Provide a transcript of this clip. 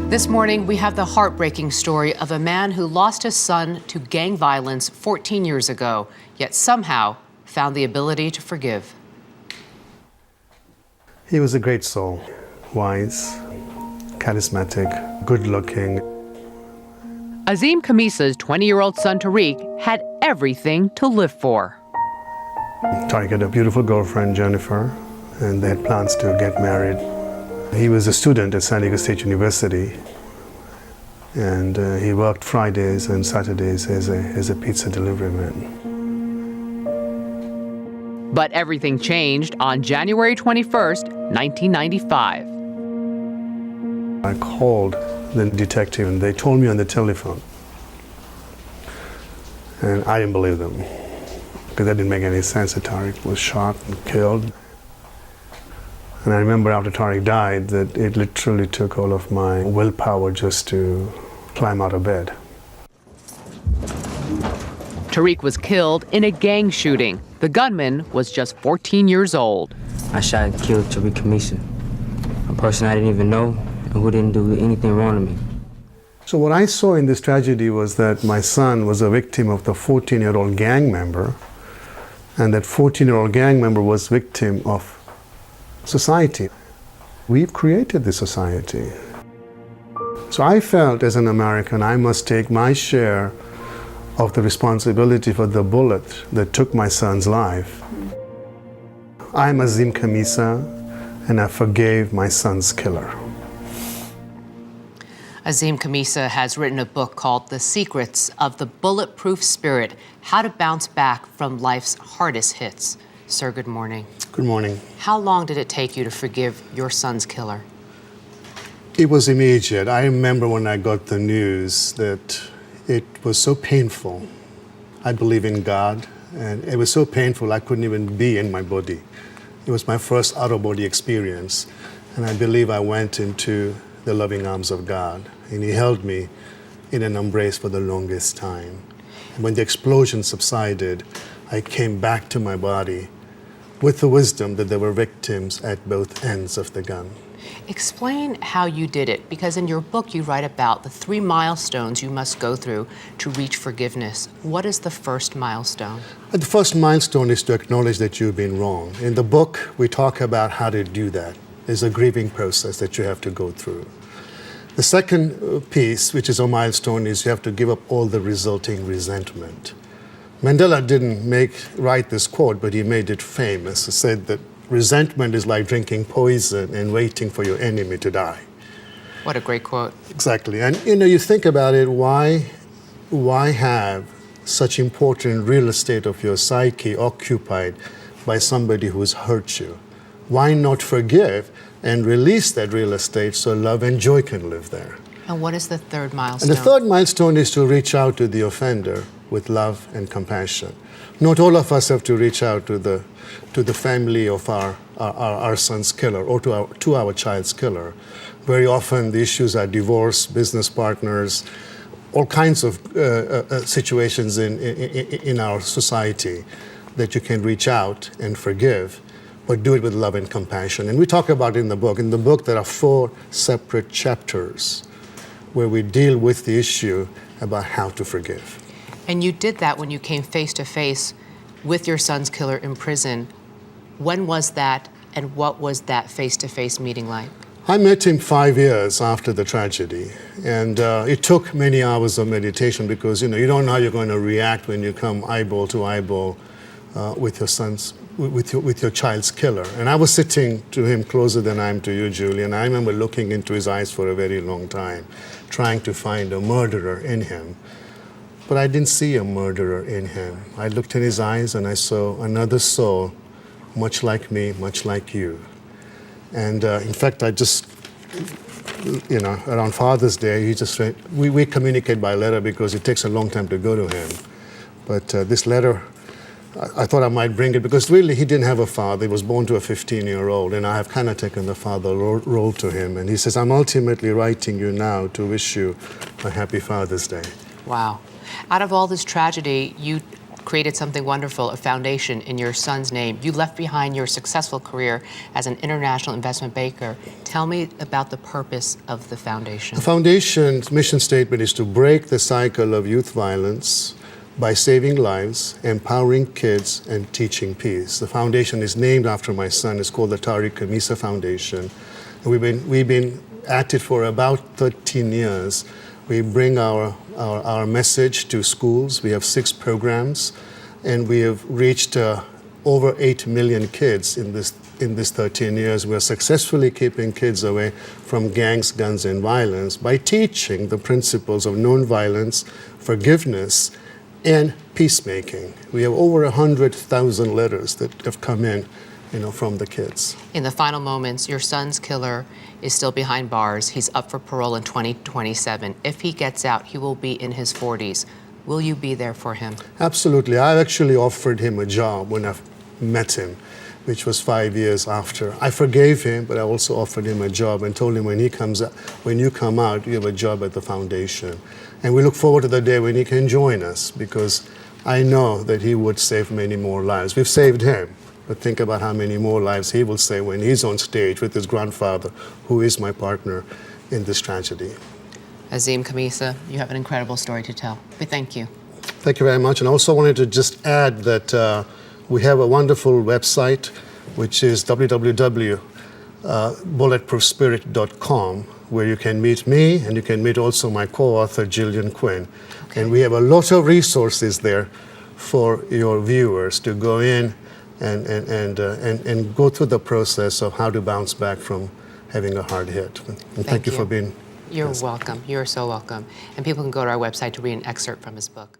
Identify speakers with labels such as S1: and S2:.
S1: This morning, we have the heartbreaking story of a man who lost his son to gang violence 14 years ago, yet somehow found the ability to forgive.
S2: He was a great soul, wise, charismatic, good-looking.
S1: Azim Khamisa's 20-year-old son Tariq had everything to live for.
S2: Tariq had a beautiful girlfriend, Jennifer, and they had plans to get married. He was a student at San Diego State University, and he worked Fridays and Saturdays as a pizza delivery man.
S1: But everything changed on January 21st, 1995.
S2: I called the detective, and they told me on the telephone, and I didn't believe them, because that didn't make any sense that Tariq was shot and killed. And I remember after Tariq died that it literally took all of my willpower just to climb out of bed.
S1: Tariq was killed in a gang shooting. The gunman was just 14 years old.
S3: I shot and killed Julie Chen, a person I didn't even know and who didn't do anything wrong to me.
S2: So what I saw in this tragedy was that my son was a victim of the 14-year-old gang member, and that 14-year-old gang member was victim of society. We've created this society. So I felt as an American I must take my share of the responsibility for the bullet that took my son's life. I'm Azim Khamisa, and I forgave my son's killer.
S1: Azim Khamisa has written a book called The Secrets of the Bulletproof Spirit, How to Bounce Back from Life's Hardest Hits. Sir, good morning.
S2: Good morning.
S1: How long did it take you to forgive your son's killer?
S2: It was immediate. I remember when I got the news that it was so painful. I believe in God, and it was so painful I couldn't even be in my body. It was my first out-of-body experience, and I believe I went into the loving arms of God, and He held me in an embrace for the longest time. And when the explosion subsided, I came back to my body with the wisdom that there were victims at both ends of the gun.
S1: Explain how you did it, because in your book you write about the 3 milestones you must go through to reach forgiveness. What is the first milestone?
S2: The first milestone is to acknowledge that you've been wrong. In the book, we talk about how to do that. There's a grieving process that you have to go through. The second piece, which is a milestone, is you have to give up all the resulting resentment. Mandela didn't write this quote, but he made it famous. He said that resentment is like drinking poison and waiting for your enemy to die.
S1: What a great quote.
S2: Exactly. And you think about it, why have such important real estate of your psyche occupied by somebody who's hurt you? Why not forgive and release that real estate so love and joy can live there?
S1: And what is the third milestone?
S2: And the third milestone is to reach out to the offender with love and compassion. Not all of us have to reach out to the family of our son's killer or to our child's killer. Very often the issues are divorce, business partners, all kinds of situations in our society that you can reach out and forgive, but do it with love and compassion. And we talk about it in the book. In the book, there are 4 separate chapters where we deal with the issue about how to forgive.
S1: And you did that when you came face to face with your son's killer in prison. When was that, and what was that face-to-face meeting like?
S2: I met him 5 years after the tragedy, and it took many hours of meditation because you don't know how you're going to react when you come eyeball to eyeball with your child's killer. And I was sitting to him closer than I am to you, Julie, and I remember looking into his eyes for a very long time, trying to find a murderer in him. But I didn't see a murderer in him. I looked in his eyes and I saw another soul, much like me, much like you. And in fact, I just, around Father's Day, we communicate by letter because it takes a long time to go to him. But this letter, I thought I might bring it because really he didn't have a father. He was born to a 15-year-old, and I have kind of taken the father role to him. And he says, I'm ultimately writing you now to wish you a happy Father's Day.
S1: Wow. Out of all this tragedy, you created something wonderful, a foundation in your son's name. You left behind your successful career as an international investment banker. Tell me about the purpose of the foundation.
S2: The foundation's mission statement is to break the cycle of youth violence by saving lives, empowering kids, and teaching peace. The foundation is named after my son. It's called the Tariq Khamisa Foundation. And we've been at it for about 13 years. We bring our message to schools. We have 6 programs, and we have reached over 8 million kids in this 13 years. We're successfully keeping kids away from gangs, guns, and violence by teaching the principles of nonviolence, forgiveness, and peacemaking. We have over 100,000 letters that have come in, from the kids.
S1: In the final moments, your son's killer is still behind bars. He's up for parole in 2027. If he gets out, he will be in his 40s. Will you be there for him?
S2: Absolutely. I actually offered him a job when I met him, which was 5 years after. I forgave him, but I also offered him a job and told him when you come out, you have a job at the foundation. And we look forward to the day when he can join us, because I know that he would save many more lives. We've saved him, but think about how many more lives he will save when he's on stage with his grandfather, who is my partner in this tragedy.
S1: Azim Khamisa, you have an incredible story to tell. We thank you.
S2: Thank you very much. And I also wanted to just add that we have a wonderful website, which is www.bulletproofspirit.com, where you can meet me and you can meet also my co-author, Julie Chen. Okay. And we have a lot of resources there for your viewers to go in and go through the process of how to bounce back from having a hard hit. And thank you for being.
S1: You're welcome. You're so welcome. And people can go to our website to read an excerpt from his book.